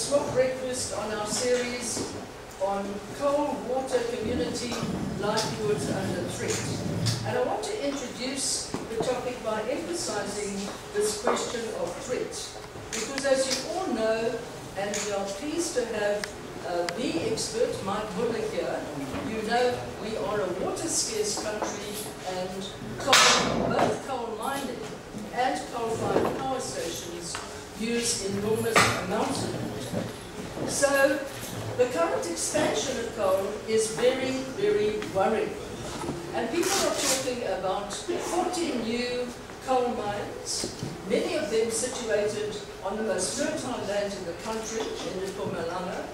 SWOP Breakfast on our series on coal, water, community, livelihoods under threat. And I want to introduce the topic by emphasizing this question of threat. Because as you all know, and we are pleased to have the expert, Mike Muller, here, you know we are a water-scarce country, and both coal mining and coal-fired power stations use enormous amounts of water. So the current expansion of coal is very, very worrying. And people are talking about 40 new coal mines, many of them situated on the most fertile land in the country, in Mpumalanga,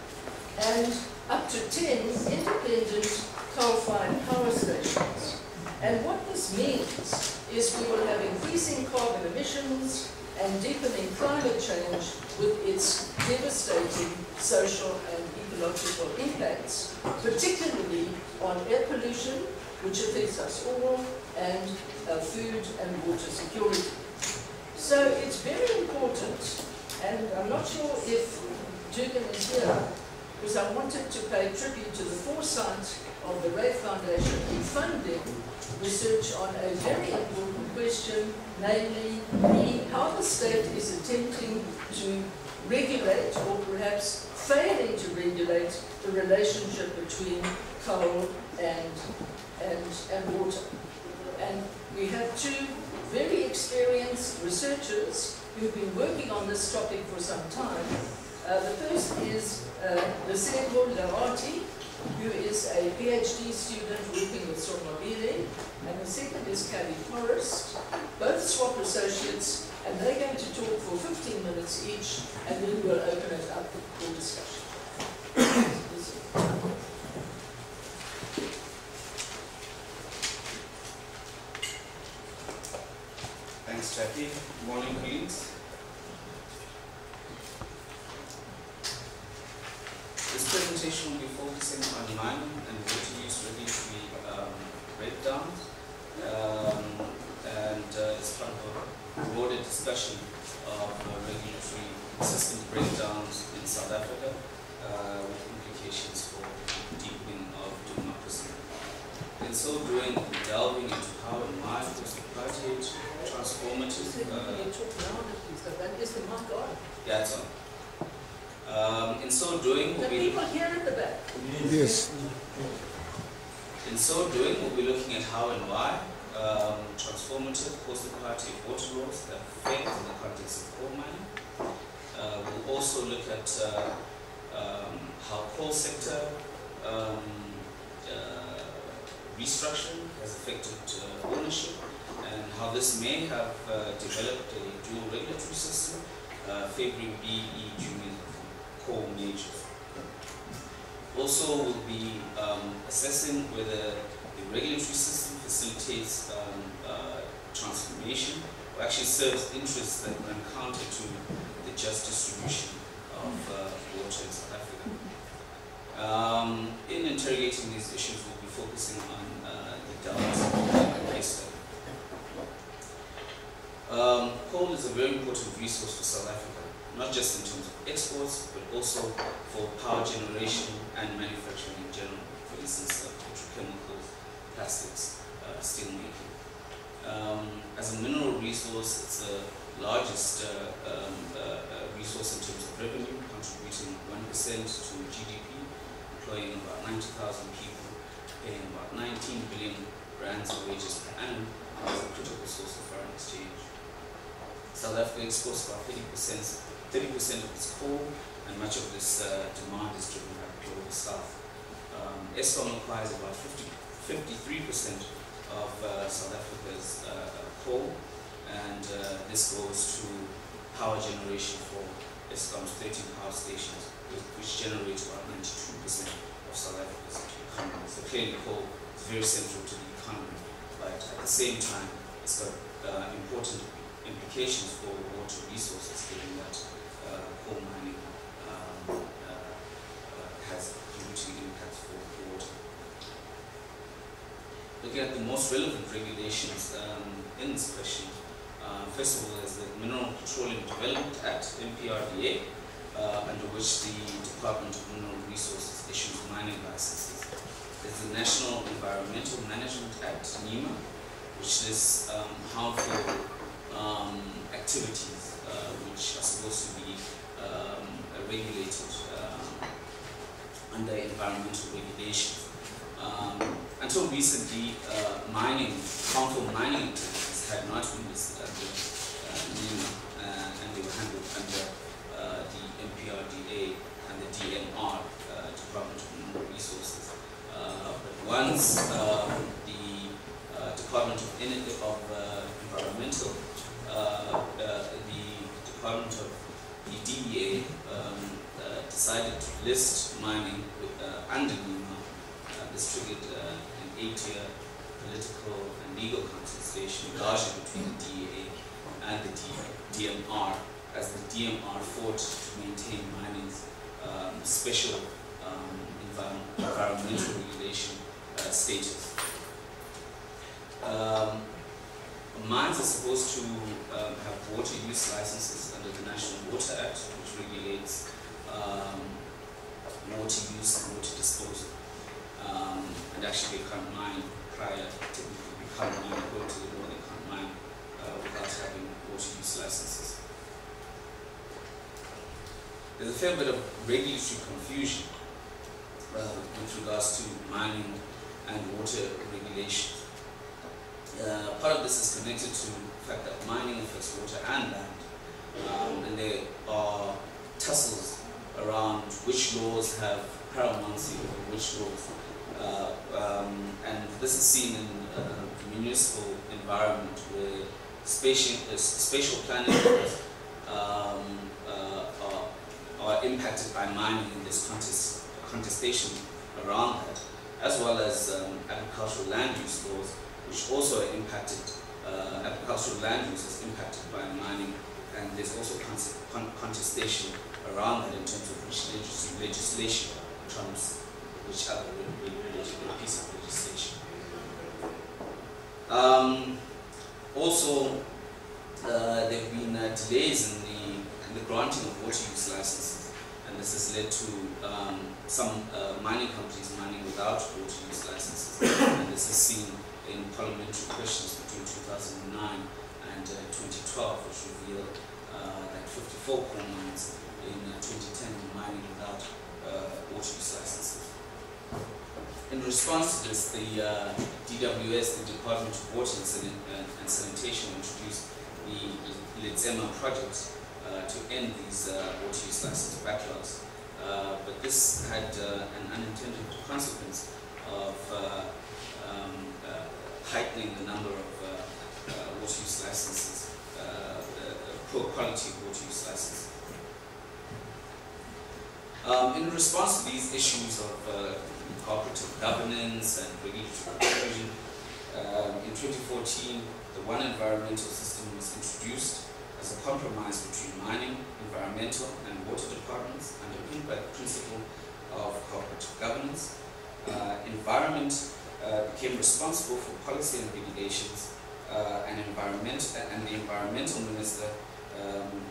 and up to 10 independent coal-fired power stations. And what this means is we will have increasing carbon emissions and deepening climate change with its devastating social and ecological impacts, particularly on air pollution, which affects us all, and food and water security. So it's very important, and I'm not sure if Dugan is here, because I wanted to pay tribute to the foresight of the Ray Foundation in funding research on a very important question, namely how the state is attempting to regulate, or perhaps failing to regulate, the relationship between coal and water. And we have two very experienced researchers who've been working on this topic for some time. The first is Lesego Loate, who is a PhD student working with SWOP, and the second is Kally Forrest, both SWOP associates, and they're going to talk for 15 minutes each, and then we'll open it up for discussion. Thanks, Jackie. Good morning, colleagues. This presentation will be focusing on mining and water use regulatory breakdowns, and it's part of a broader discussion of regulatory system breakdowns in South Africa with implications for deepening of democracy. In so doing, delving into how and why was the project transformative. Yeah, it's on. In so doing, the people here at the back. Yes. In so doing, we'll be looking at how and why transformative post-apartheid water laws that failed in the context of coal mining. We'll also look at how coal sector restructuring has affected ownership, and how this may have developed a dual regulatory system favoring BE juniors of coal majors. Also, we'll be assessing whether the regulatory system facilitates transformation, or actually serves interests that run counter to the just distribution of water in South Africa. In interrogating these issues, we'll be focusing on the Delta case study. Coal is a very important resource for South Africa, not just in terms of exports, but also for power generation and manufacturing in general. For instance, petrochemicals, plastics, steel making. As a mineral resource, it's the largest resource in terms of revenue, contributing 1% to GDP, employing about 90,000 people, paying about 19 billion rands of wages per annum, and is a critical source of foreign exchange. South Africa exports about 30% of its coal, and much of this demand is driven by the global south. Eskom acquires about 53% of South Africa's coal, and this goes to power generation for Eskom's 13 power stations, which generate about 92% of South Africa's economy. So clearly coal is very central to the economy, but at the same time it's got important implications for water resources, given that coal mining has polluting impacts for water. Looking at the most relevant regulations in this question, first of all, is the Mineral Petroleum Development Act, MPRDA, under which the Department of Mineral Resources issues mining licenses. There's the National Environmental Management Act, NEMA, which lists harmful activities which are supposed to be regulated under environmental regulations. Until recently, harmful mining activities had not been listed under NEMA, and they were handled under the MPRDA and the DMR, Department of Mineral Resources. But once the Department of Environmental, the Department of the DEA decided to list mining under NEMA, this triggered an 8-year political and legal contestation largely between the DEA and the DMR, as the DMR fought to maintain mining's special environmental regulation status. Mines are supposed to have water use licenses under the National Water Act, which regulates water use and water disposal. And actually they can't mine prior to become mine, according to the law, they can't mine without having water use licenses. There's a fair bit of regulatory confusion with regards to mining and water regulation. Part of this is connected to the fact that mining affects water and land, and there are tussles around which laws have paramountcy over which laws. And this is seen in the municipal environment where spatial planning laws are impacted by mining in this contestation around that, as well as agricultural land use laws, which also are impacted. Agricultural land use is impacted by mining, and there's also contestation around that in terms of which legislation trumps which other piece of legislation. Also, there have been delays in the granting of water use licenses, and this has led to some mining companies mining without water use licenses, and this is seen in parliamentary questions between 2009 and 2012, which revealed that 54 coal mines in 2010 were mining without water use licenses. In response to this, the DWS, the Department of Water and Sanitation, introduced the Lesego project to end these water use license backlogs. But this had an unintended consequence of heightening the number of water use licenses, poor quality water use licenses. In response to these issues of cooperative governance and regulatory confusion, in 2014, the One Environmental System was introduced as a compromise between mining, environmental, and water departments, underpinned by the principle of cooperative governance. Environment became responsible for policy and regulations, and the environmental minister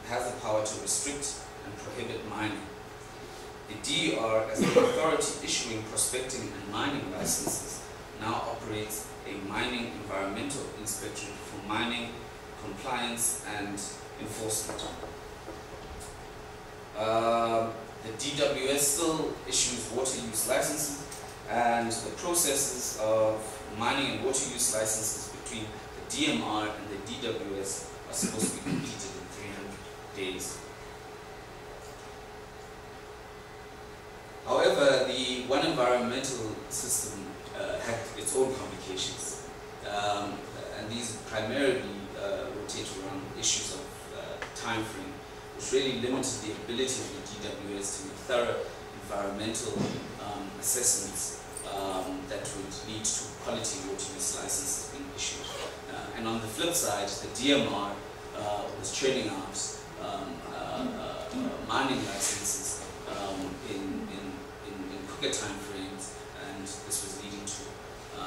has the power to restrict and prohibit mining. The DER, as the authority issuing prospecting and mining licenses, now operates a mining environmental inspectorate for mining, compliance, and enforcement. The DWS still issues water use licenses, and the processes of mining and water use licenses between the DMR and the DWS are supposed to be completed in 300 days. However, the One Environmental System had its own complications, and these primarily rotate around issues of time frame, which really limited the ability of the DWS to make thorough environmental assessments that would lead to quality water use licenses being issued. And on the flip side, the DMR was churning out mining licenses in quicker time frames, and this was leading to a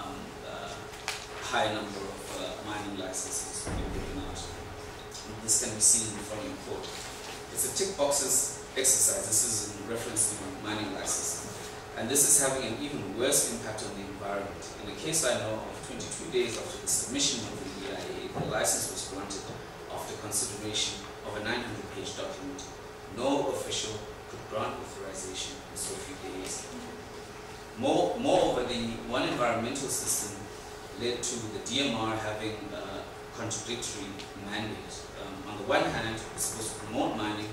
high number of mining licenses being given out. And this can be seen in the following quote. It's a tick boxes exercise. This is in reference to mining licenses. And this is having an even worse impact on the environment. In the case I know of, 22 days after the submission of the EIA, the license was granted after consideration of a 900-page document. No official could grant authorization in so few days. Moreover, the one environmental system led to the DMR having a contradictory mandate. On the one hand, it's supposed to promote mining.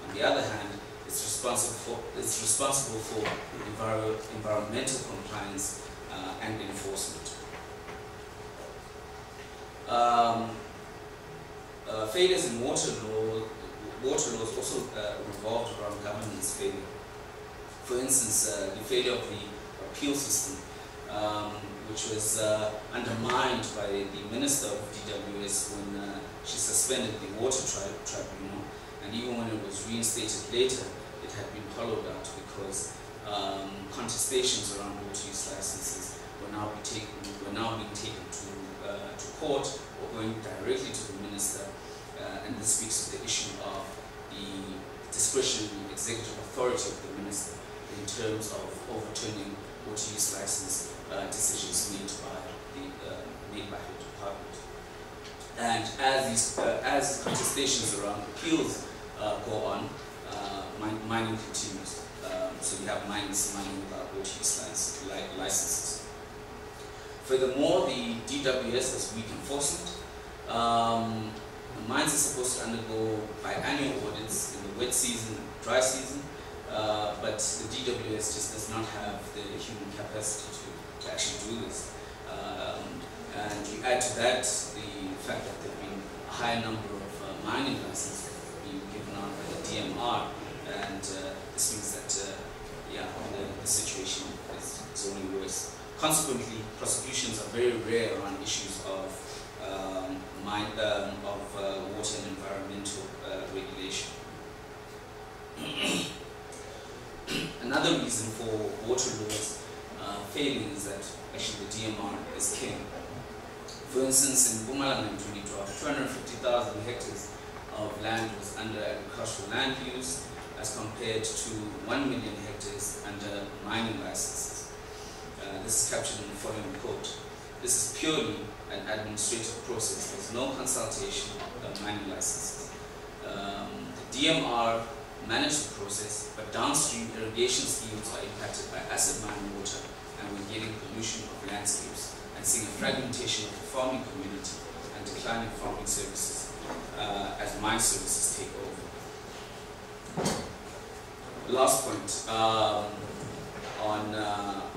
On the other hand, it's responsible for environmental compliance and enforcement. Failures in water laws also revolved around governance failure. For instance, the failure of the appeal system, which was undermined by the Minister of DWS when she suspended the Water Tribunal, and even when it was reinstated later, it had been hollowed out because contestations around water use licenses were now being taken to court or going directly to the Minister, and this speaks to the issue of the discretionary executive authority of the Minister in terms of overturning water use license decisions made by her department. And as contestations around appeals go on, mining continues. So you have miners mining without water use licenses. Furthermore, the DWS has weak enforcement. Mines are supposed to undergo biannual audits in the wet season, dry season, but the DWS just does not have the human capacity to actually do this. And you add to that the fact that there have been a high number of mining licenses being given out by the DMR, and this means that the situation is only worse. Consequently, prosecutions are very rare on issues of water and environmental regulation. Another reason for water laws failing is that actually the DMR is king. For instance, in Mpumalanga in 2012, 250,000 hectares of land was under agricultural land use, as compared to 1 million hectares under mining licenses. This is captured in the following quote. This is purely an administrative process. There's no consultation of mining licenses. The DMR manage the process, but downstream irrigation schemes are impacted by acid mine water, and we're getting pollution of landscapes and seeing a fragmentation of the farming community and declining farming services as mine services take over. Last point on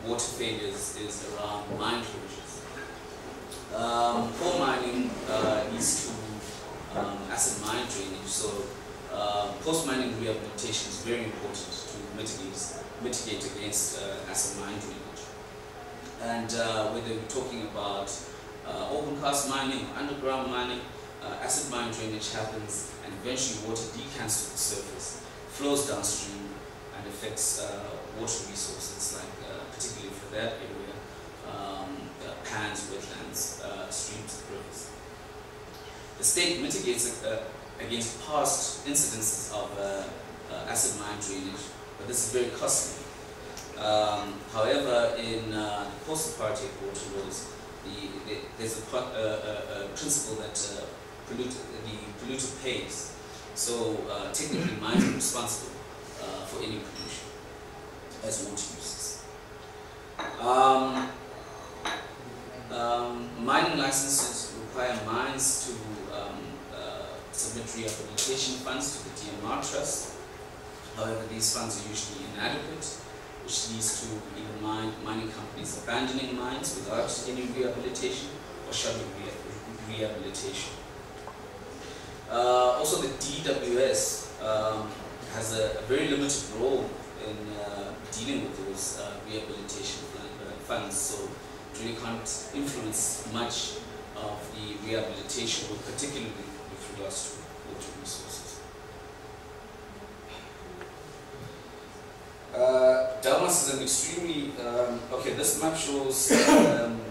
water failures is around mine closures. Coal mining leads to acid mine drainage, so post-mining rehabilitation is very important to mitigate against acid mine drainage. And whether we're talking about open cast mining or underground mining, acid mine drainage happens, and eventually water decants to the surface, flows downstream, and affects water resources, like particularly for that area, pans, wetlands, streams, and rivers. The state mitigates against past incidences of acid mine drainage, but this is very costly. However, in post-apartheid water laws, there's a principle that the polluter pays. So technically, mines are responsible for any pollution as water uses. Mining licenses require mines to submit rehabilitation funds to the DMR Trust. However, these funds are usually inadequate, which leads to either mining companies abandoning mines without any rehabilitation or shuttering rehabilitation. Also, the DWS has a very limited role in dealing with those rehabilitation funds, so it really can't influence much of the rehabilitation, but particularly with regards to water resources. Dalmas is an extremely, this map shows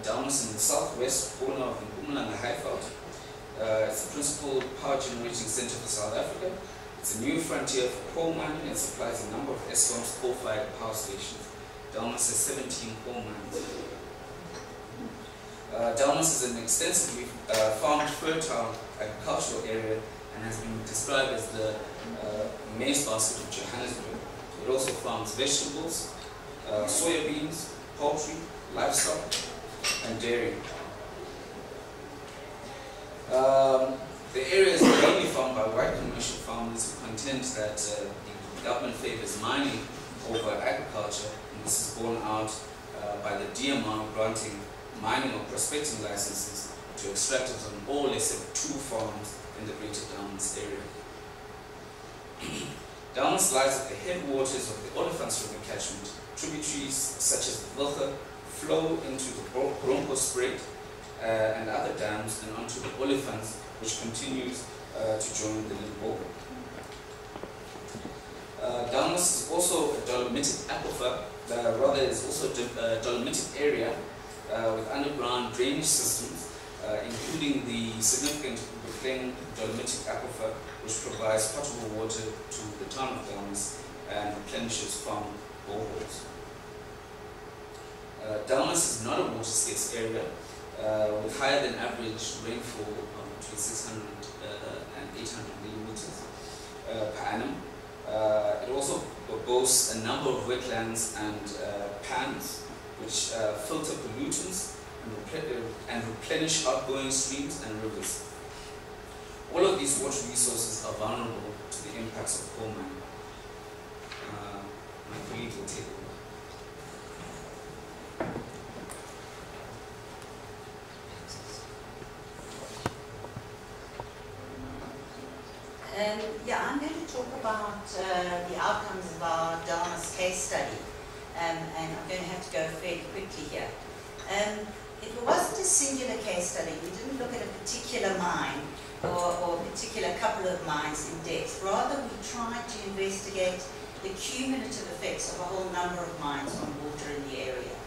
Dalmas in the southwest corner of the Mpumalanga Highveld. It's the principal power generating center for South Africa. It's a new frontier for coal mining and supplies a number of Eskom's coal-fired power stations. Delmas has 17 coal mines. Delmas is an extensively farmed, fertile agricultural area and has been described as the maize basket of Johannesburg. It also farms vegetables, soya beans, poultry, livestock, and dairy. The area is mainly farmed by white commercial farmers who contend that the government favors mining over agriculture, and this is borne out by the DMR granting mining or prospecting licenses to extractors on all except 2 farms in the Greater Delmas area. Delmas lies at the headwaters of the Olifants River catchment. Tributaries such as the Wilge flow into the Bronkhorstspruit and other dams and onto the Olifants, which continues to join the Limpopo. Delmas is also a dolomitic aquifer, rather is also a dolomitic area with underground drainage systems, including the significant Bukeng dolomitic aquifer, which provides potable water to the town of Delmas and replenishes farm boreholes. Delmas is not a water-scarce area, with higher than average rainfall of between 600 and 800 millimeters per annum. It also boasts a number of wetlands and pans which filter pollutants and replenish outgoing streams and rivers. All of these water resources are vulnerable to the impacts of coal mining. My colleague will take over. Yeah, I'm going to talk about the outcomes of our Delmas case study, and I'm going to have to go fairly quickly here. It wasn't a singular case study. We didn't look at a particular mine or a particular couple of mines in depth. Rather, we tried to investigate the cumulative effects of a whole number of mines on water in the area.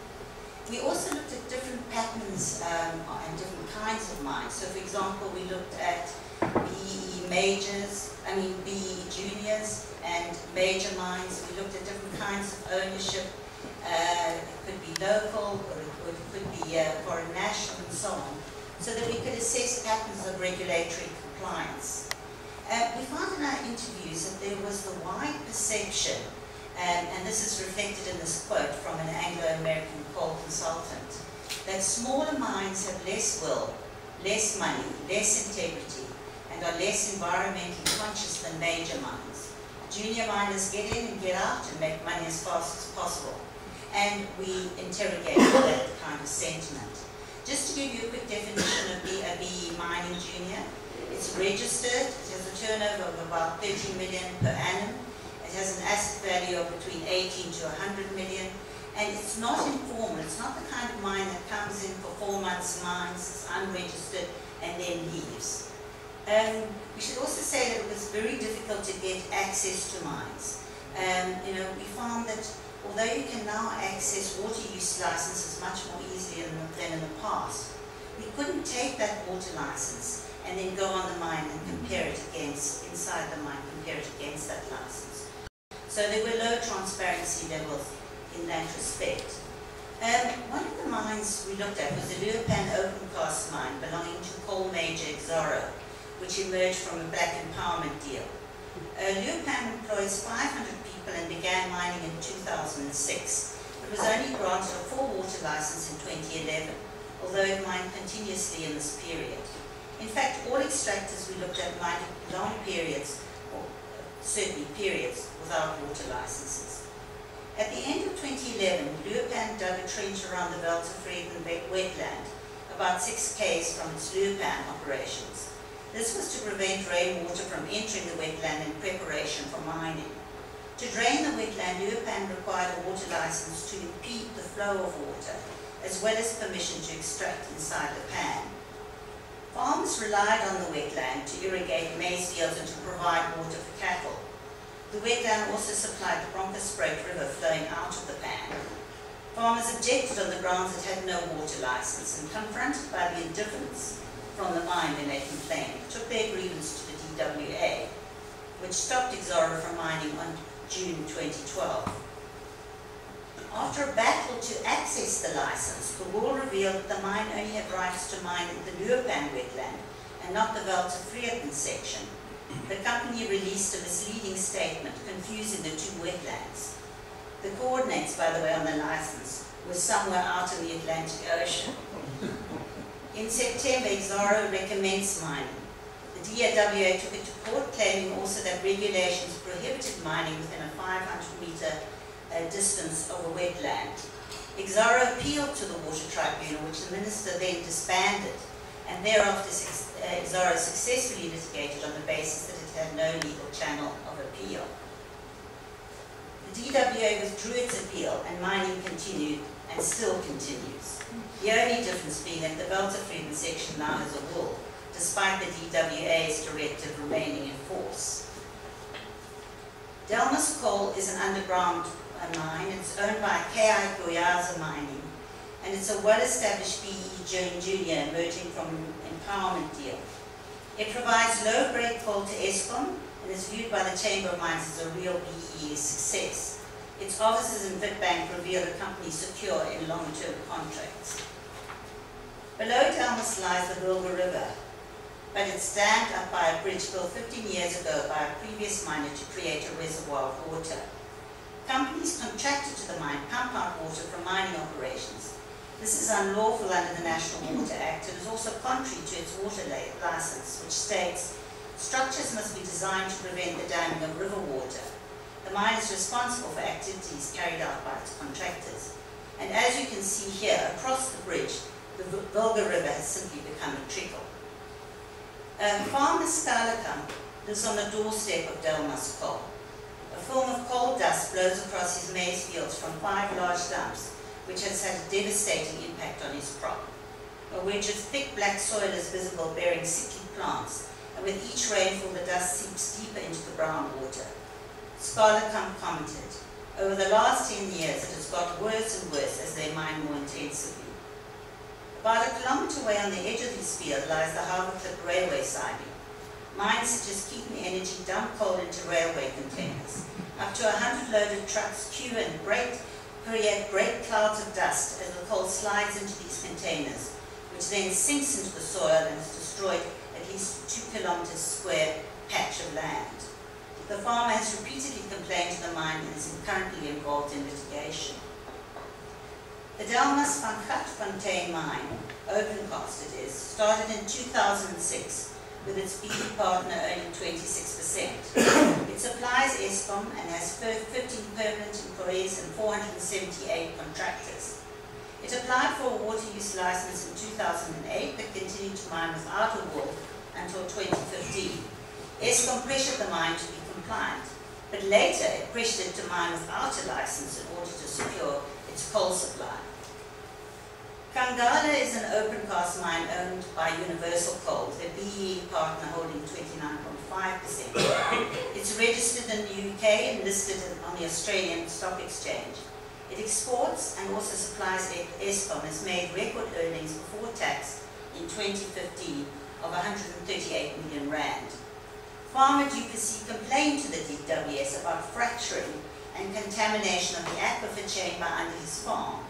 We also looked at different patterns and different kinds of mines. So, for example, we looked at BE juniors and major mines. We looked at different kinds of ownership. It could be local, or it could be foreign national, and so on, so that we could assess patterns of regulatory compliance. We found in our interviews that there was the wide perception, and this is reflected in this quote from an Anglo-American coal consultant, that smaller mines have less will, less money, less integrity, and are less environmentally conscious than major mines. Junior miners get in and get out and make money as fast as possible. And we interrogate that kind of sentiment. Just to give you a quick definition of a BE mining junior, it's registered, it has a turnover of about 30 million per annum, it has an asset value of between 18 to 100 million, and it's not informal, it's not the kind of mine that comes in for 4 months, mines, it's unregistered, and then leaves. We should also say that it was very difficult to get access to mines. We found that although you can now access water use licenses much more easily than in the past, we couldn't take that water license and then go on the mine and compare it against, inside the mine, compare it against that license. So there were low transparency levels in that respect. One of the mines we looked at was the Leeuwpan open cast mine belonging to coal major Exaro, which emerged from a black empowerment deal. Leeuwpan employs 500 people and began mining in 2006. It was only granted a full water license in 2011, although it mined continuously in this period. In fact, all extractors we looked at mined long periods, or certainly periods, without water licenses. At the end of 2011, Leeuwpan dug a trench around the Weltevreden wetland, about 6 km from its Leeuwpan operations. This was to prevent rainwater from entering the wetland in preparation for mining. To drain the wetland, Leeuwpan required a water license to impede the flow of water, as well as permission to extract inside the pan. Farmers relied on the wetland to irrigate maize fields and to provide water for cattle. The wetland also supplied the Bronkhorstspruit River flowing out of the pan. Farmers objected on the grounds it had no water license, and confronted by the indifference from the mine when they complained, took their grievance to the DWA. which stopped Exxaro from mining on June 2012. After a battle to access the license, the wall revealed that the mine only had rights to mine in the Loate wetland and not the Weltervreden section. The company released a misleading statement confusing the two wetlands. The coordinates, by the way, on the license were somewhere out in the Atlantic Ocean. In September, Exxaro recommenced mining. The DAWA took it to court, claiming also that regulations prohibited mining within a 500-meter distance of a wetland. Exxaro appealed to the Water Tribunal, which the minister then disbanded, and thereafter Exxaro successfully litigated on the basis that it had no legal channel of appeal. The DWA withdrew its appeal and mining continued and still continues. The only difference being that the Weltervreden section now has a wall, despite the DWA's directive remaining in force. Delmas Coal is an underground mine. It's owned by K.I. Goyaza Mining, and it's a well-established BE junior emerging from an empowerment deal. It provides low-grade coal to Eskom and is viewed by the Chamber of Mines as a real BE success. Its offices in Witbank reveal the company secure in long-term contracts. Below Delmas lies the Wilga River, but it's dammed up by a bridge built 15 years ago by a previous miner to create a reservoir of water. Companies contracted to the mine pump out water from mining operations. This is unlawful under the National Water Act and is also contrary to its water license, which states structures must be designed to prevent the damming of river water. The mine is responsible for activities carried out by its contractors. And as you can see here, across the bridge, the Wilga River has simply become a trickle. Farmer Skalakam lives on the doorstep of Delmas Coal. A film of coal dust blows across his maize fields from 5 large dumps, which has had a devastating impact on his crop. A wedge of thick black soil is visible bearing sickly plants, and with each rainfall the dust seeps deeper into the brown water. Skalakam commented, "Over the last 10 years it has got worse and worse as they mine more intensively." About a kilometre away on the edge of his field lies the Haverklip railway siding. Mines such as Keaton Energy dump coal into railway containers. Up to 100 loaded trucks queue and create great clouds of dust as the coal slides into these containers, which then sinks into the soil and has destroyed at least 2 kilometres square patch of land. The farmer has repeatedly complained to the mine and is currently involved in litigation. The Delmas van Gatfontein mine, opencast it is, started in 2006 with its BE partner owning 26%. It supplies Eskom and has 15 permanent employees and 478 contractors. It applied for a water use license in 2008 but continued to mine without a wall until 2015. Eskom pressured the mine to be compliant, but later it pressured it to mine without a license in order to secure its coal supply. Kangala is an open-cast mine owned by Universal Coal, the BE partner holding 29.5%. It's registered in the UK and listed on the Australian Stock Exchange. It exports and also supplies Eskom, has made record earnings before tax in 2015 of 138 million rand. Farmer Duplessis complained to the DWS about fracturing and contamination of the aquifer chamber under his farm,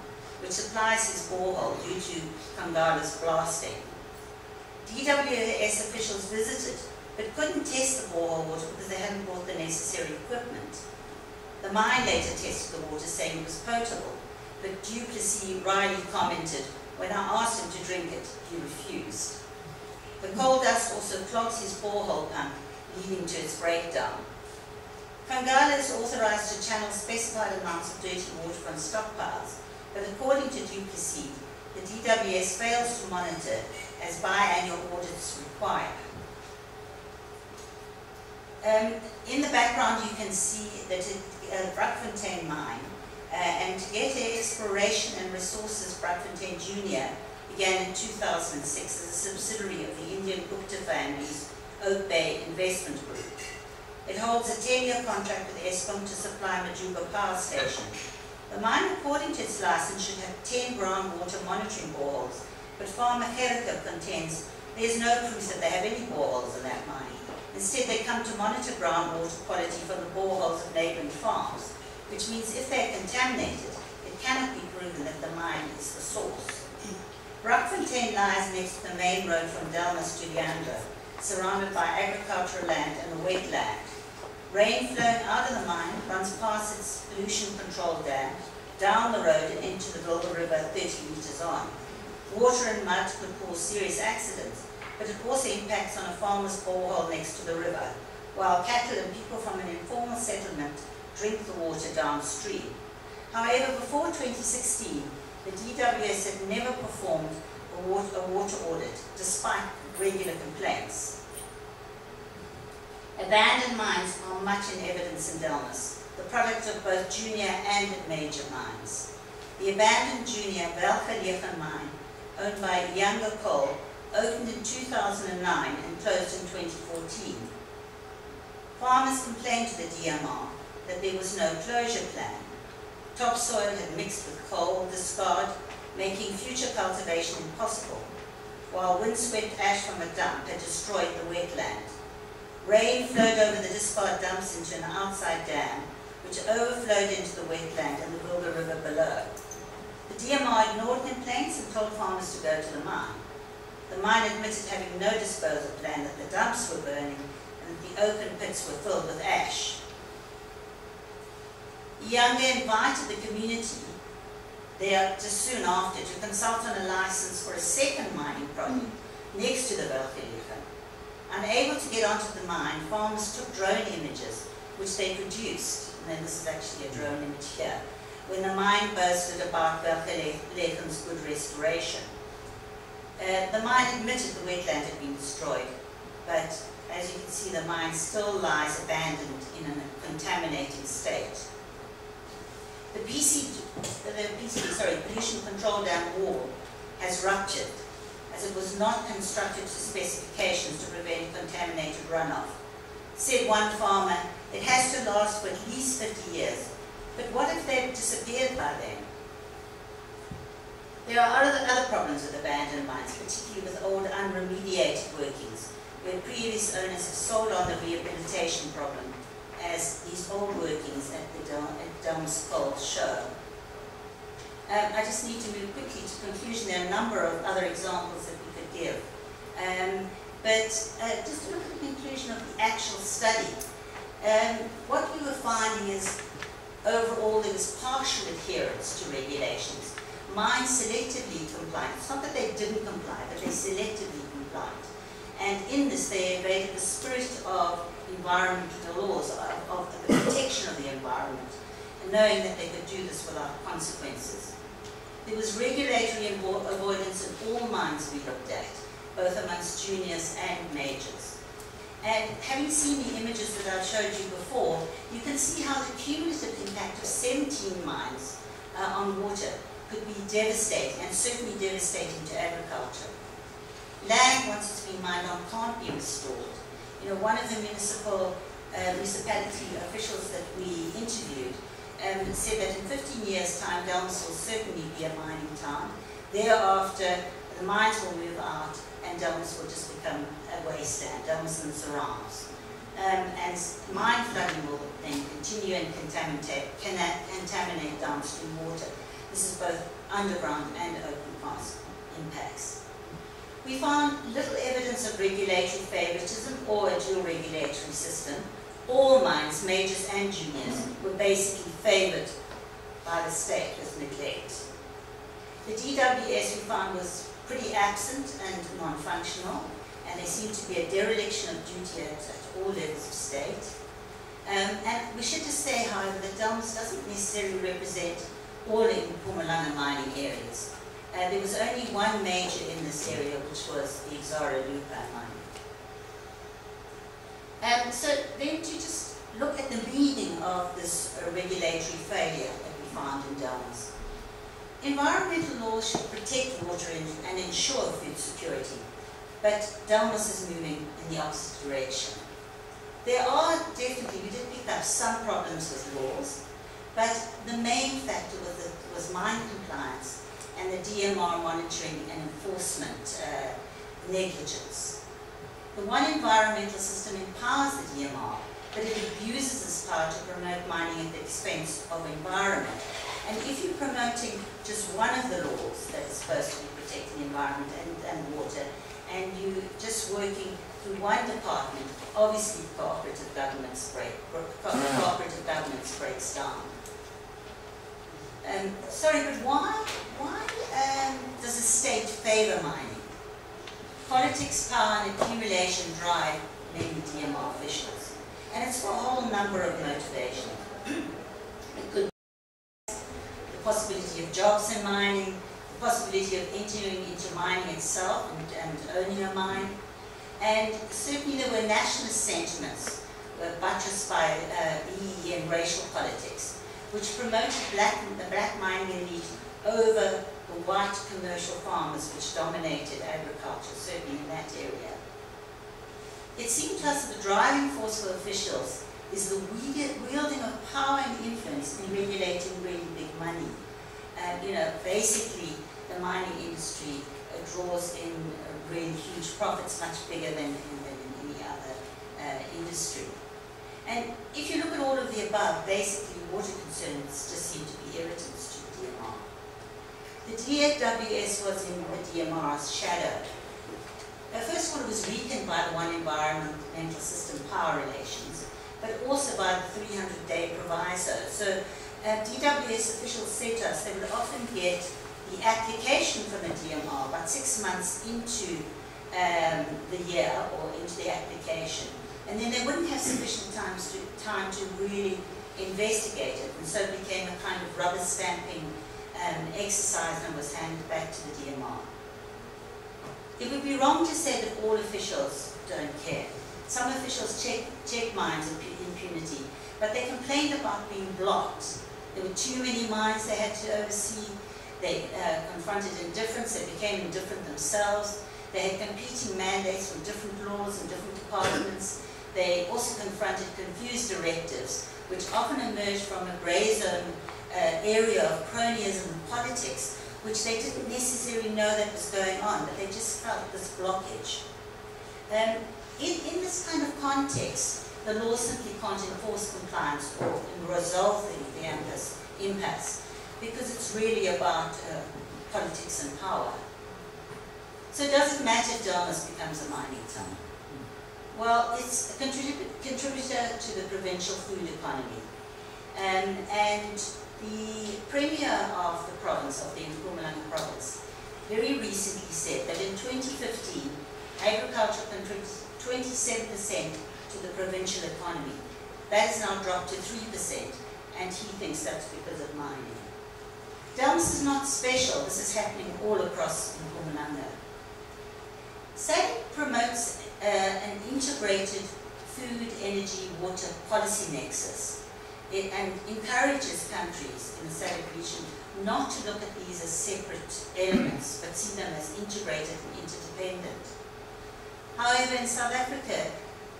which supplies his borehole due to Kangala's blasting. DWS officials visited, but couldn't test the borehole water because they hadn't brought the necessary equipment. The mine later tested the water, saying it was potable, but Duplessis wryly commented, "When I asked him to drink it, he refused." The coal dust also clogs his borehole pump, leading to its breakdown. Kangala is authorized to channel specified amounts of dirty water from stockpiles, but according to Duplessis, the DWS fails to monitor as biannual audits require. In the background you can see that Brakfontein mine and Gete Exploration and Resources Brakfontein Junior began in 2006 as a subsidiary of the Indian Gupta family's Oak Bay Investment Group. It holds a 10-year contract with Eskom to supply Majuba Power Station. The mine, according to its license, should have 10 groundwater monitoring boreholes, but Farmer Gericke contends there is no proof that they have any boreholes in that mine. Instead, they come to monitor groundwater quality from the boreholes of neighbouring farms, which means if they're contaminated, it cannot be proven that the mine is the source. Rockfontein lies next to the main road from Delmas to Leandro, surrounded by agricultural land and a wetland. Rain flowing out of the mine runs past its pollution control dam, down the road and into the Wilga River 30 metres on. Water and mud could cause serious accidents, but it also impacts on a farmer's borehole next to the river, while cattle and people from an informal settlement drink the water downstream. However, before 2016, the DWS had never performed a water audit, despite regular complaints. Abandoned mines are much in evidence in Delmas, the product of both junior and major mines. The abandoned junior Velgelegen mine, owned by Younger Coal, opened in 2009 and closed in 2014. Farmers complained to the DMR that there was no closure plan. Topsoil had mixed with coal discard, making future cultivation impossible, while windswept ash from a dump had destroyed the wetland. Rain flowed over the discard dumps into an outside dam, which overflowed into the wetland and the Wilga River below. The DMR ignored complaints and told farmers to go to the mine. The mine admitted having no disposal plan, that the dumps were burning and that the open pits were filled with ash. Younger invited the community there just soon after to consult on a license for a second mining project next to the Velgelegen. Unable to get onto the mine, farmers took drone images, which they produced, and then this is actually a drone image here, when the mine boasted about Velgelegen's good restoration. The mine admitted the wetland had been destroyed, but as you can see, the mine still lies abandoned in a contaminating state. The pollution control dam wall has ruptured, as it was not constructed to specifications to prevent contaminated runoff. Said one farmer, it has to last for at least 50 years. But what if they've disappeared by then? There are other problems with abandoned mines, particularly with old unremediated workings, where previous owners have sold on the rehabilitation problem, as these old workings at Delmas Coal show. I just need to move quickly to conclusion. There are a number of other examples that we could give. But just to look at the conclusion of the actual study, what we were finding is overall there was partial adherence to regulations. Mines selectively complied. It's not that they didn't comply, but they selectively complied. And in this they evaded the spirit of environmental laws, of the protection of the environment, and knowing that they could do this without consequences. There was regulatory avoidance in all mines we looked at, both amongst juniors and majors. And having seen the images that I've showed you before, you can see how the cumulative impact of 17 mines on water could be devastating, and certainly devastating to agriculture. Land, once it's been mined on, can't be restored. You know, one of the municipality officials that we interviewed said that in 15 years' time, Delmas will certainly be a mining town. Thereafter, the mines will move out, and Delmas will just become a wasteland, Delmas and surrounds. And mine flooding will then continue and contaminate downstream water. This is both underground and open cast impacts. We found little evidence of regulatory favoritism or a dual regulatory system. All mines, majors and juniors, were basically favored by the state with neglect. The DWS we found was pretty absent and non-functional, and there seemed to be a dereliction of duty at all levels of state. And we should just say, however, that Delmas doesn't necessarily represent all in Mpumalanga mining areas. There was only one major in this area, which was the Loate mine. So then to just look at the meaning of this regulatory failure that we found in Delmas. Environmental laws should protect water and ensure food security, but Delmas is moving in the opposite direction. There are definitely, we did pick up some problems with laws, but the main factor was mine compliance and the DMR monitoring and enforcement negligence. The one environmental system empowers the DMR, but it abuses its power to promote mining at the expense of environment. And if you're promoting just one of the laws that is supposed to be protecting the environment and water, and you're just working through one department, obviously cooperative governance breaks down. Sorry, but why does the state favour mining? Politics, power and accumulation drive many DMR officials. And it's for a whole number of motivations. It could be the possibility of jobs in mining, the possibility of entering into mining itself and owning a mine. And certainly there were nationalist sentiments buttressed by BEE and racial politics, which promoted the black mining elite over the white commercial farmers which dominated agriculture, certainly in that area. It seemed to us that the driving force for officials is the wielding of power and influence in regulating really big money. Basically the mining industry draws in really huge profits, much bigger than in any other industry. And if you look at all of the above, basically water concerns just seem to be irritants to the DMR. The DFWS was in the DMR's shadow. First of all, it was weakened by the one environmental system power relations, but also by the 300-day proviso. So DWS officials said to us they would often get the application from the DMR about 6 months into the year or into the application. And then they wouldn't have sufficient time to really investigate it. And so it became a kind of rubber stamping exercise and was handed back to the DMR. It would be wrong to say that all officials don't care. Some officials check mines in impunity, but they complained about being blocked. There were too many mines they had to oversee. They confronted indifference. They became indifferent themselves. They had competing mandates from different laws and different departments. They also confronted confused directives, which often emerged from a grey zone area of cronyism and politics, which they didn't necessarily know that was going on, but they just felt this blockage. In this kind of context, the law simply can't enforce compliance or resolve the impasse, because it's really about politics and power. So does it matter if Delmas becomes a mining town? Well, it's a contributor to the provincial food economy. And the Premier of the province, of the Mpumalanga province, very recently said that in 2015, agriculture contributed 27% to the provincial economy. That has now dropped to 3%, and he thinks that's because of mining. Delmas is not special. This is happening all across Mpumalanga. SADC promotes an integrated food, energy, water policy nexus. And encourages countries in the SADC region not to look at these as separate elements, but see them as integrated and interdependent. However, in South Africa,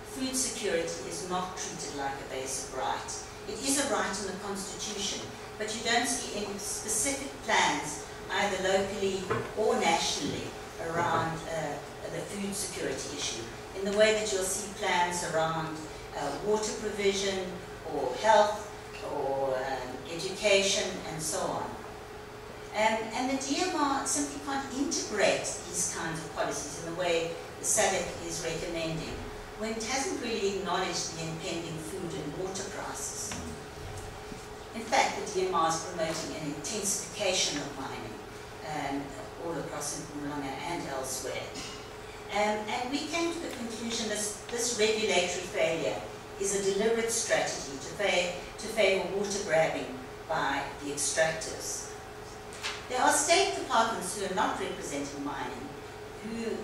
food security is not treated like a basic right. It is a right in the Constitution, but you don't see any specific plans, either locally or nationally, around the food security issue, in the way that you'll see plans around water provision, or health, or education, and so on. And the DMR simply can't integrate these kinds of policies in the way the SADC is recommending, when it hasn't really acknowledged the impending food and water crisis. In fact, the DMR is promoting an intensification of mining all across Mpumalanga and elsewhere. And we came to the conclusion that this regulatory failure is a deliberate strategy to favour water grabbing by the extractors. There are state departments who are not representing mining, who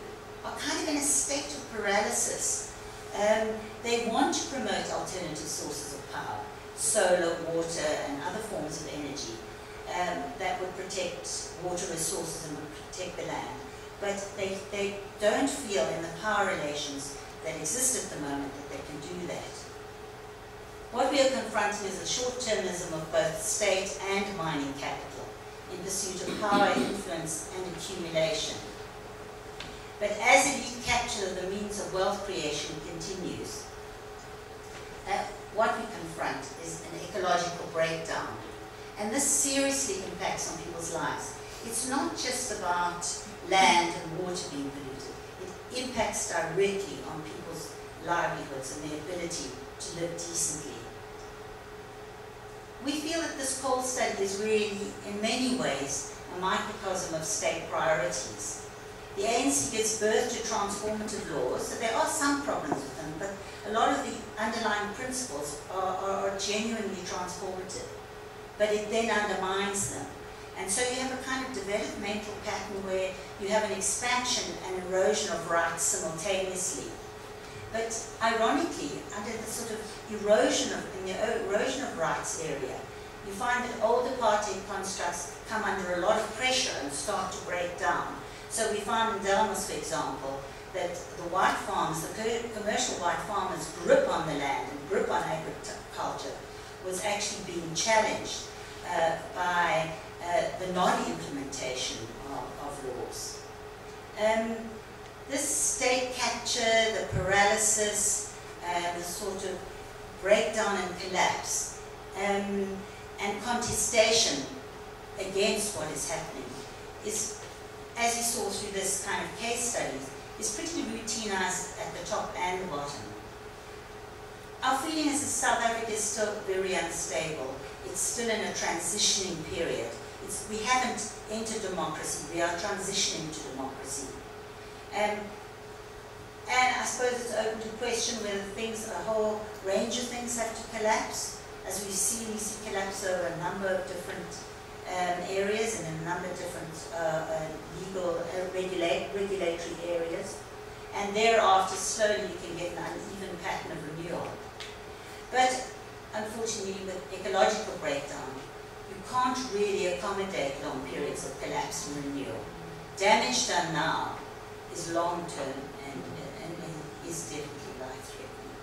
are kind of in a state of paralysis. They want to promote alternative sources of power, solar, water, and other forms of energy that would protect water resources and would protect the land. But they don't feel in the power relations that exist at the moment that they can do that. What we are confronting is the short-termism of both state and mining capital in pursuit of power, influence, and accumulation. But as elite capture of the means of wealth creation continues, what we confront is an ecological breakdown. And this seriously impacts on people's lives. It's not just about land and water being polluted. It impacts directly on people's livelihoods and their ability to live decently. We feel that this coal study is really, in many ways, a microcosm of state priorities. The ANC gives birth to transformative laws, so there are some problems with them, but a lot of the underlying principles are genuinely transformative. But it then undermines them. And so you have a kind of developmental pattern where you have an expansion and erosion of rights simultaneously. But ironically, under the sort of erosion of rights area, you find that old apartheid constructs come under a lot of pressure and start to break down. So we find in Delmas, for example, that the white farmers, the commercial white farmers' grip on the land and grip on agriculture was actually being challenged by the non-implementation of laws. This state capture, the paralysis, the sort of breakdown and collapse, and contestation against what is happening is, as you saw through this kind of case studies, is pretty routinized at the top and the bottom. Our feeling is that South Africa is still very unstable. It's still in a transitioning period. We haven't entered democracy, we are transitioning to democracy. And I suppose it's open to question whether a whole range of things have to collapse. As we see collapse over a number of different areas and in a number of different legal, regulatory areas. And thereafter, slowly you can get an uneven pattern of renewal. But unfortunately, with ecological breakdown, you can't really accommodate long periods of collapse and renewal. Damage done now is long-term and is definitely life-threatening.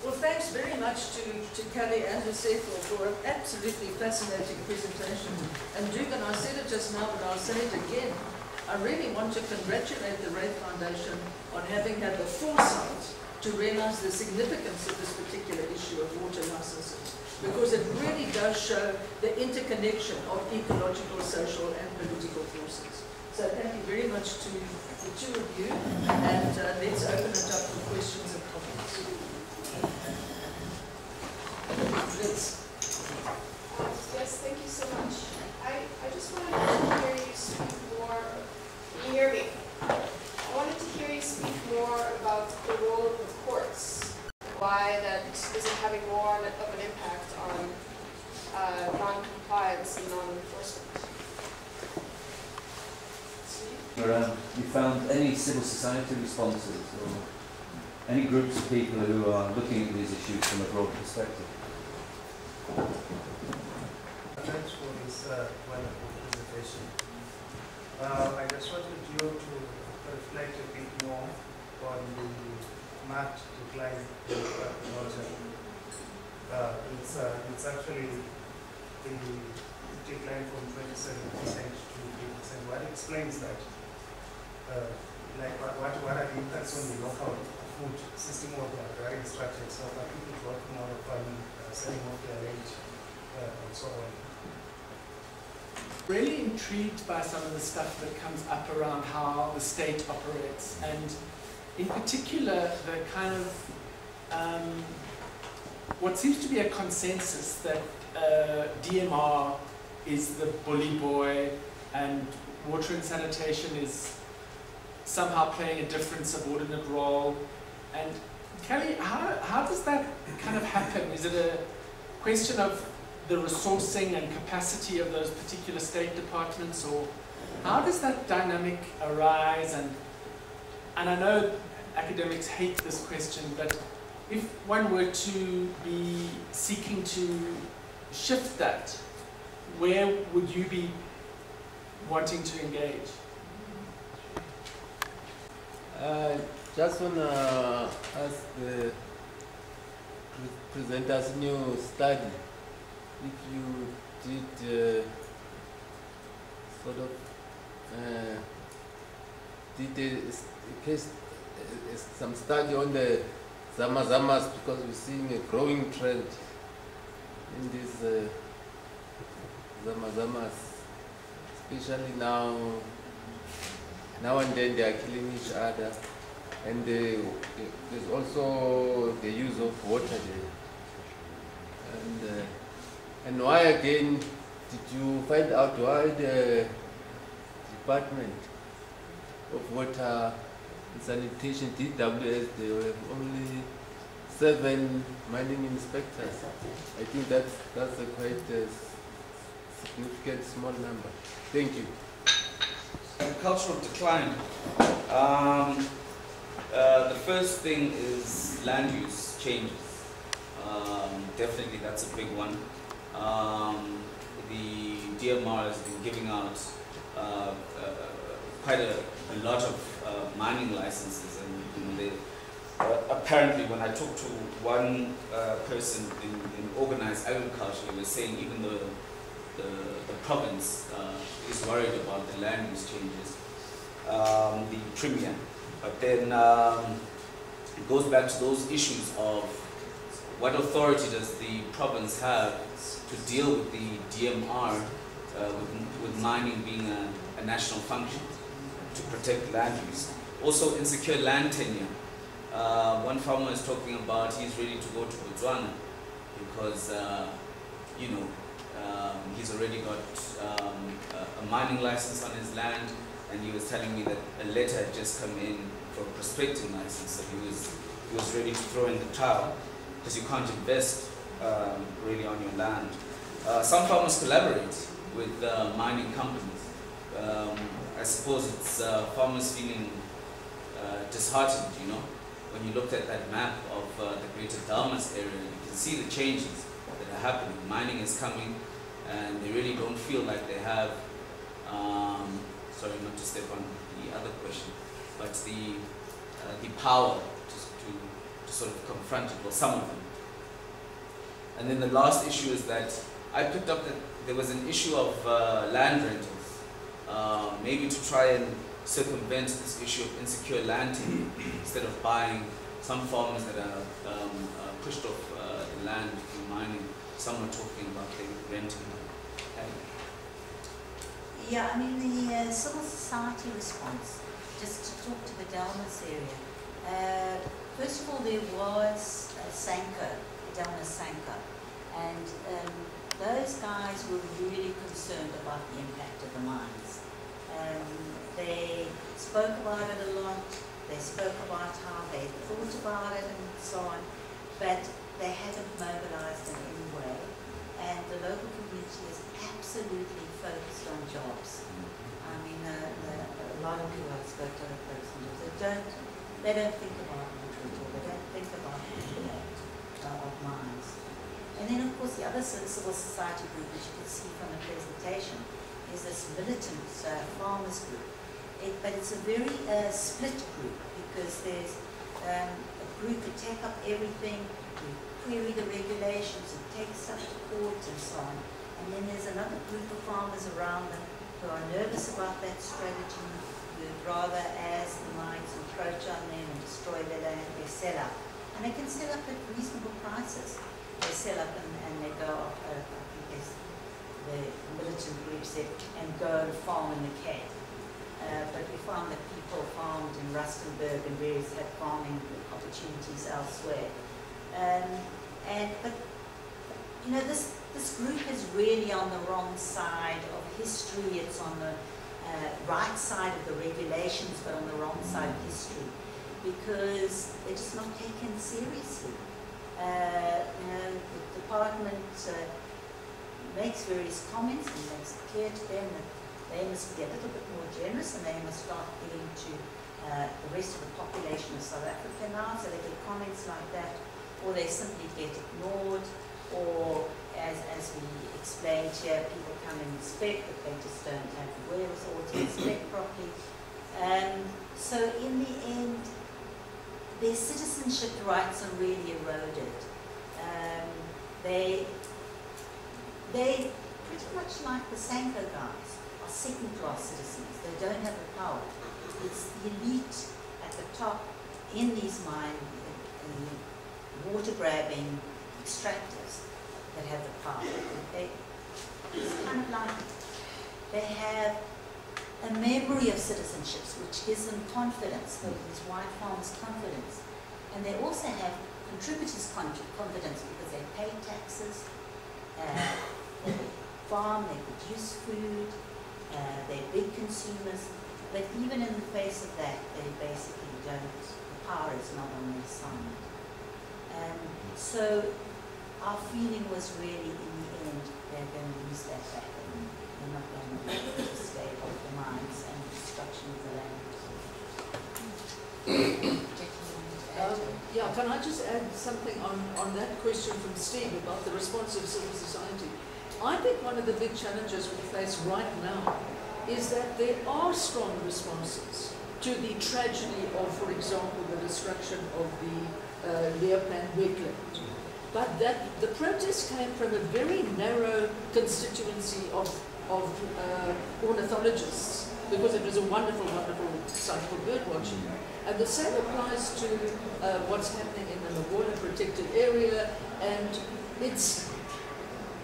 Well, thanks very much to Kally and Lesego for an absolutely fascinating presentation. And Dugan, I said it just now, but I'll say it again. I really want to congratulate the Wraith Foundation on having had the foresight to realize the significance of this particular issue of water licenses, because it really does show the interconnection of ecological, social and political forces. So thank you very much to the two of you, and let's open it up for questions and comments. Yes, thank you so much. I just wanted to hear you speak more. Can you hear me? I wanted to hear you speak more about the role of the courts, why that isn't having more of an impact on non-compliance and non-enforcement. You found any civil society responses or any groups of people who are looking at these issues from a broad perspective? Thanks for this wonderful presentation. I just wanted you to reflect a bit more on the marked decline in water. It's actually the decline from 27% to 3%. What explains that? What are the impacts on the local food system of the agrarian structure itself? Are people dropping out of farming, selling off their range, and so on? Really intrigued by some of the stuff that comes up around how the state operates, and in particular the kind of what seems to be a consensus that DMR is the bully boy and water and sanitation is somehow playing a different subordinate role. And Kally, how does that kind of happen? Is it a question of the resourcing and capacity of those particular state departments, or how does that dynamic arise? And I know academics hate this question, but if one were to be seeking to shift that, where would you be wanting to engage? Just want to ask present us new study. If you did sort of did a case, some study on the zamazamas, because we're seeing a growing trend in these zamazamas, especially now and then they are killing each other, and there's also the use of water there. And why again did you find out why the Department of Water and Sanitation, DWS, they have only 7 mining inspectors? I think that's a quite significant small number. Thank you. Cultural decline. The first thing is land use changes. Definitely that's a big one. The DMR has been giving out quite a lot of mining licenses, and they, apparently when I talked to one person in organized agriculture, they were saying even the province is worried about the land use changes, the premier. But then it goes back to those issues of what authority does the province have to deal with the DMR, with mining being a national function to protect land use. Also insecure land tenure. One farmer is talking about he's ready to go to Botswana because he's already got a mining license on his land, and he was telling me that a letter had just come in for a prospecting license, so he was ready to throw in the towel because you can't invest really on your land. Some farmers collaborate with mining companies. I suppose it's farmers feeling disheartened, when you looked at that map of the Greater Dalmas area, you can see the changes that are happening. Mining is coming, and they really don't feel like they have, sorry not to step on the other question, but the power to sort of confront it, or some of them. And then the last issue is that I picked up that there was an issue of land rentals, maybe to try and circumvent this issue of insecure land tenure. Instead of buying, some farmers that are pushed off the land through mining, some are talking about renting. Yeah, I mean the civil society response, just to talk to the Dalmas area. First of all, there was Sanko, Dalmas Sanko, and those guys were really concerned about the impact of the mines. They spoke about it a lot, they spoke about how they thought about it and so on, but they haven't mobilized in any way, and the local community is absolutely focused on jobs. I mean, a lot of people I've spoken to they don't think about water at all, they don't think about the impact of mines. And then of course the other civil society group, which you can see from the presentation, is this militant farmers group. But it's a very split group, because there's a group who take up everything, who query the regulations, who take stuff to court and so on. And then there's another group of farmers around them who are nervous about that strategy, who would rather, as the mines encroach on them and destroy their land, they sell up. And they can sell up at reasonable prices. They sell up and they go off, I think there's the militant group said, and go and farm in the Cape. But we found that people farmed in Rustenburg and various had farming opportunities elsewhere. But this group is really on the wrong side of history. It's on the right side of the regulations, but on the wrong side of history, because they're just not taken seriously. The department makes various comments and makes it clear to them that they must be a little bit more generous, and they must start giving to the rest of the population of South Africa now, so they get comments like that, or they simply get ignored, or as we explained here, people come and inspect, but they just don't have the wherewithal to inspect properly. So in the end, their citizenship rights are really eroded. They pretty much like the Sanko guys are second-class citizens. They don't have the power. It's the elite at the top in these water-grabbing extractors that have the power. It's kind of like they have a memory of citizenships, which gives them confidence, these white farmers' confidence. And they also have contributors' confidence because they pay taxes, they farm, they produce food, they're big consumers. But even in the face of that, they basically don't, the power is not on their side. So our feeling was really, in the end, they're going to lose that battle. They're not going to be able to stay off the mines and destruction of the land. Yeah, can I just add something on that question from Steve about the response of civil society? I think one of the big challenges we face right now is that there are strong responses to the tragedy of, for example, the destruction of the Leeuwpan wetland. But that the protest came from a very narrow constituency of ornithologists, because it was a wonderful, wonderful site for bird watching. And the same applies to what's happening in the Mawona protected area, and it's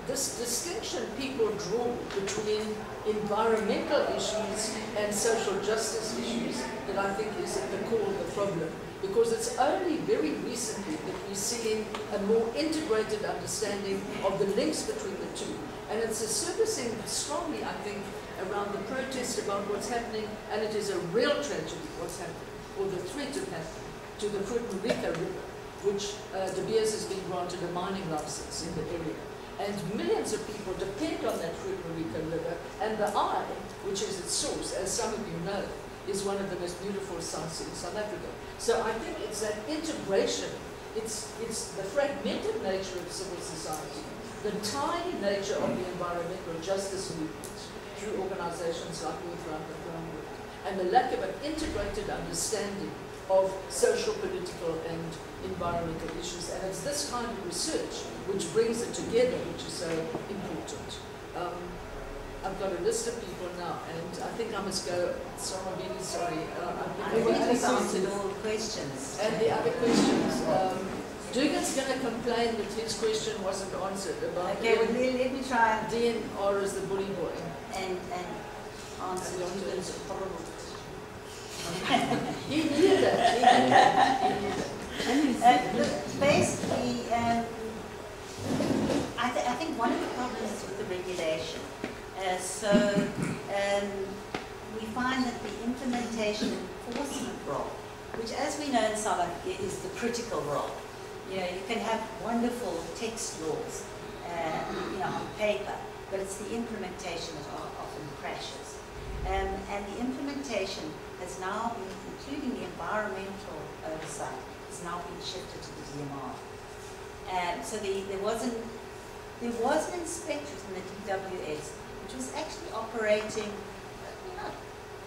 this distinction people draw between environmental issues and social justice issues that I think is at the core of the problem. Because it's only very recently that we're seeing a more integrated understanding of the links between the two. And it's surfacing strongly, I think, around the protest about what's happening, and it is a real tragedy what's happening, or the threat of happening, to the Marika River, which De Beers has been granted a mining license in the area. And millions of people depend on that Marika River, and the Eye, which is its source, as some of you know, is one of the most beautiful sites in South Africa. So I think it's that integration, it's the fragmented nature of civil society, the tiny nature of the environmental justice movement through organizations like Earth Round the Groundwork, and the lack of an integrated understanding of social, political, and environmental issues. And it's this kind of research which brings it together, which is so important. I've got a list of people now, and I think I must go. So I'm really sorry. I think we've answered all the questions. And the other questions. Dugan's going to complain that his question wasn't answered about okay, well, let me try and DNR as the bully boy. And answer Dugan's horrible question. He knew that. He knew that. Look, basically, I think one of the problems is with the regulation. We find that the implementation and enforcement role, which as we know in South Africa is the critical role. You know, you can have wonderful text laws, on paper, but it's the implementation that often crashes. And the implementation has now been, including the environmental oversight, has now been shifted to the DMR. So there was an inspector from the DWS which was actually operating, not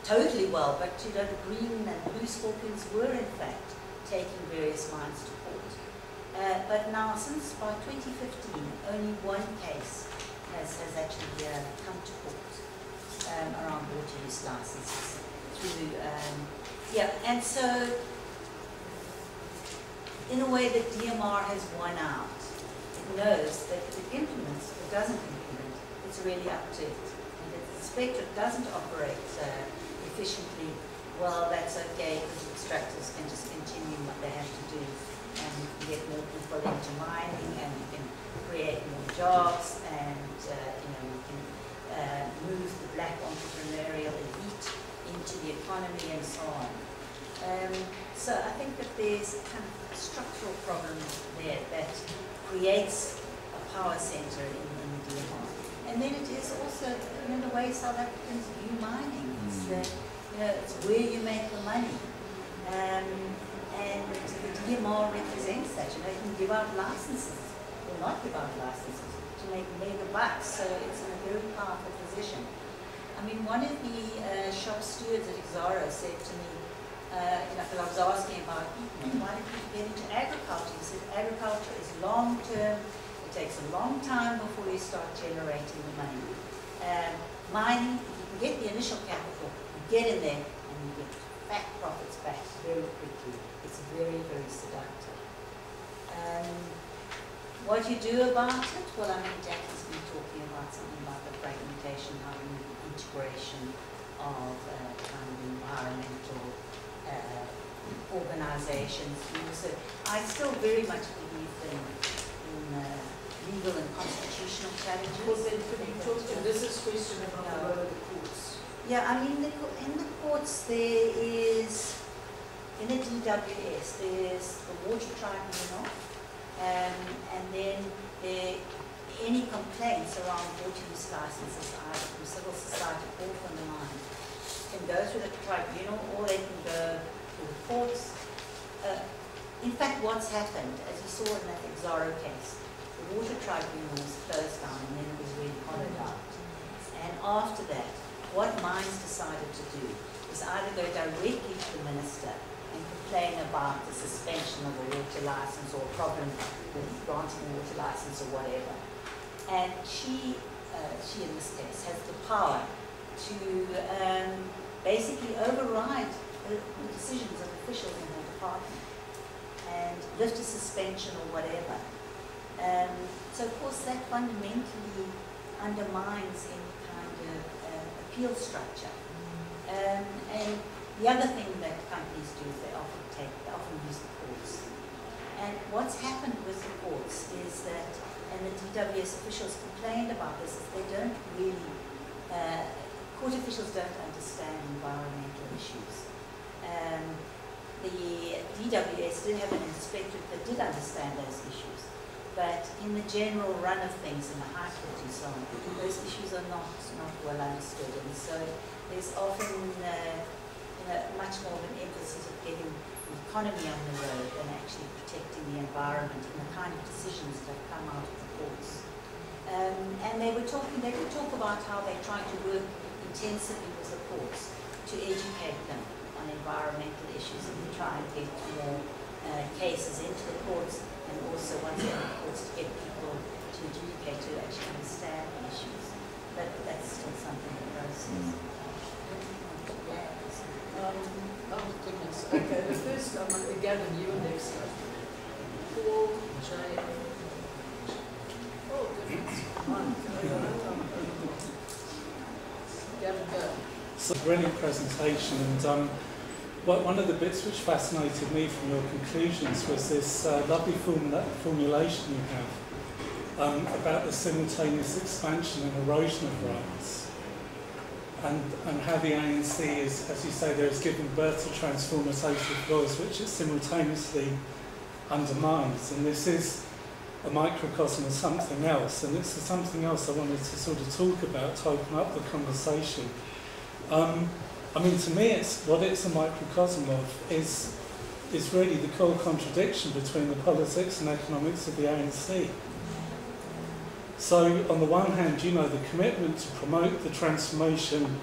totally well, but the green and blue scorpions were in fact taking various mines to court. But now, since by 2015, only one case has actually come to court around water use licenses. And so, in a way, the DMR has won out. It knows that if it implements, if it doesn't implement, it's really up to it. And if the inspectorate doesn't operate efficiently, well, that's okay, because the extractors can just continue what they have to do, and you can get more people into mining, and you can create more jobs, and you can move the black entrepreneurial elite into the economy and so on. So I think that there's a kind of structural problem there that creates a power center in the DMR. And then it is also, the way South Africans view mining. It's it's where you make the money. And the DMR represents that. You can give out licenses, or not give out licenses, to make mega bucks. So it's in a very powerful position. I mean, one of the shop stewards at Exaro said to me, because I was asking about, why did you get into agriculture? He said, agriculture is long term. It takes a long time before you start generating the money. Mining, you can get the initial capital, you get in there, and you get fat profits back very quickly. It's very, very seductive. What you do about it? Well, I mean, Jackie's been talking about something about the fragmentation, how we need integration of kind of environmental organizations. So I still very much believe in legal and constitutional challenges. Well, then could you talk to Liz's question about the role of the courts? Yeah, I mean, in the courts there is, in the DWS, there's the water tribunal, and then any complaints around water use licenses, either from civil society or from the mine, can go through the tribunal or they can go to the courts. In fact, what's happened, as you saw in that Exaro case, the water tribunal was closed down and then it was really hollowed out. And after that, what mines decided to do was either go directly to the minister and complain about the suspension of a water license or a problem with granting a water license or whatever. And she in this case, has the power to basically override the decisions of officials in her department and lift a suspension or whatever. So of course that fundamentally undermines any kind of appeal structure. And the other thing that companies do is they often use the courts. And what's happened with the courts is that, and the DWS officials complained about this, is they don't really, court officials don't understand environmental issues. The DWS did have an inspector that did understand those issues, but in the general run of things in the High Court and so on, those issues are not well understood, and so there's often much more of an emphasis of getting the economy on the road than actually protecting the environment and the kind of decisions that have come out of the courts. And they would talk about how they're trying to work intensively with the courts to educate them on environmental issues and to try and get more cases into the courts, and also once they're in the courts to get people to adjudicate, to actually understand the issues. But that's still something in process. Oh goodness. Okay, the first I'm going to gather you next. Paul, Jane. Oh goodness. Gavin, go. It's a brilliant presentation, and one of the bits which fascinated me from your conclusions was this lovely formulation you have about the simultaneous expansion and erosion of rights, and how the ANC is, as you say, there is giving birth to transformative laws which it simultaneously undermines. And this is a microcosm of something else, and it's something else I wanted to sort of talk about to open up the conversation. I mean, to me, what it's a microcosm of is really the core contradiction between the politics and economics of the ANC. So, on the one hand, you know, the commitment to promote the transformation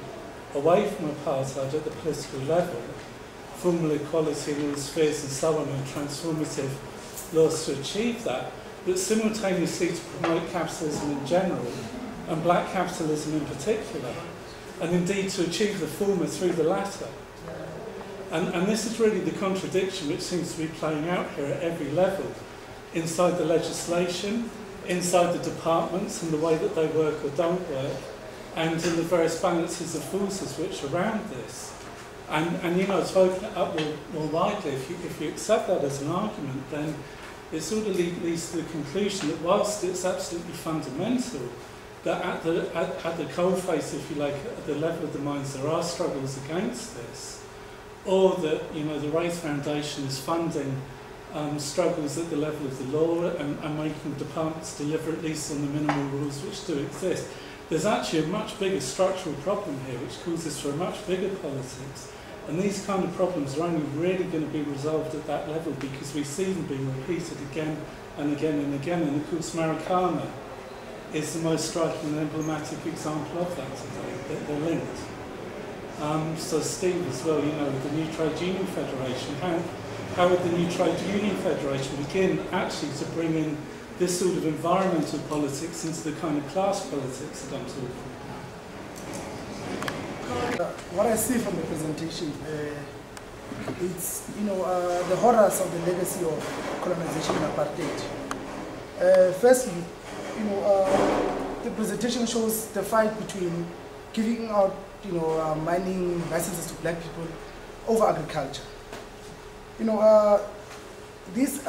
away from apartheid at the political level, formal equality in all spheres and so on, and transformative laws to achieve that, but simultaneously to promote capitalism in general, and black capitalism in particular, and indeed to achieve the former through the latter. And this is really the contradiction which seems to be playing out here at every level, inside the legislation, inside the departments and the way that they work or don't work, and in the various balances of forces which are around this. And you know, to open it up more widely, if you accept that as an argument, then it sort of leads to the conclusion that whilst it's absolutely fundamental that at the coalface, if you like, at the level of the mines, there are struggles against this, or that, you know, the Wraith Foundation is funding struggles at the level of the law and making departments deliver at least on the minimal rules which do exist. There's actually a much bigger structural problem here which causes for a much bigger politics. And these kind of problems are only really going to be resolved at that level because we see them being repeated again and again and again. And of course, Marikana is the most striking and emblematic example of that today. They're linked. So Steve as well, you know, with the new Trade Union Federation, how would the new trade union federation begin actually to bring in this sort of environmental politics into the kind of class politics that I'm talking about? What I see from the presentation, it's the horrors of the legacy of colonization and apartheid. Firstly, the presentation shows the fight between giving out mining licenses to black people over agriculture. This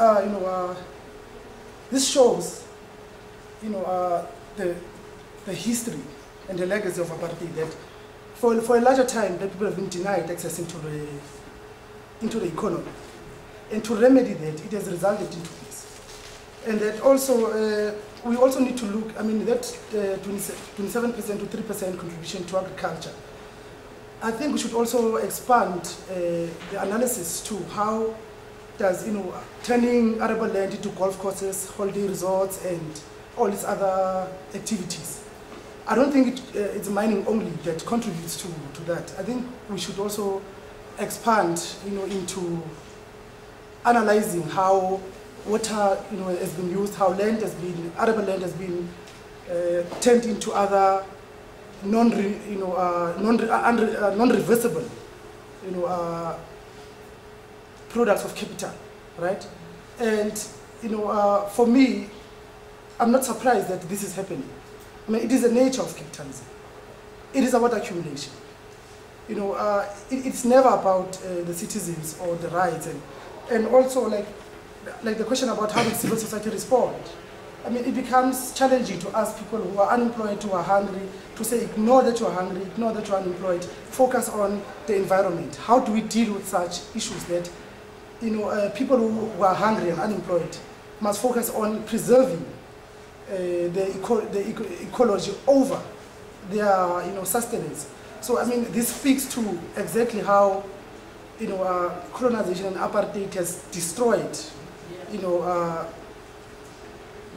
shows the history and the legacy of apartheid, that for a larger time that people have been denied access into the economy, and to remedy that, it has resulted into this. And that also we also need to look, that 27% to 3% contribution to agriculture. I think we should also expand the analysis to how does turning arable land into golf courses, holiday resorts, and all these other activities. I don't think it's mining only that contributes to that. I think we should also expand into analyzing how water has been used, how arable land has been turned into other non-reversible products of capital, right? And for me, I'm not surprised that this is happening. It is the nature of capitalism. It is about accumulation. It's never about the citizens or the rights, and also like the question about how did civil society respond. It becomes challenging to ask people who are unemployed, who are hungry, to say ignore that you are hungry, ignore that you are unemployed, focus on the environment. How do we deal with such issues that people who are hungry and unemployed must focus on preserving the ecology over their sustenance. So this speaks to exactly how colonization and apartheid has destroyed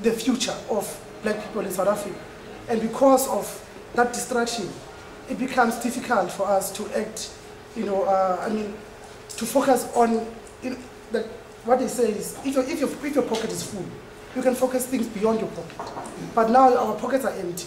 the future of black people in South Africa. And because of that destruction, it becomes difficult for us to act, to focus on, what they say is, if your pocket is full, you can focus things beyond your pocket. But now our pockets are empty.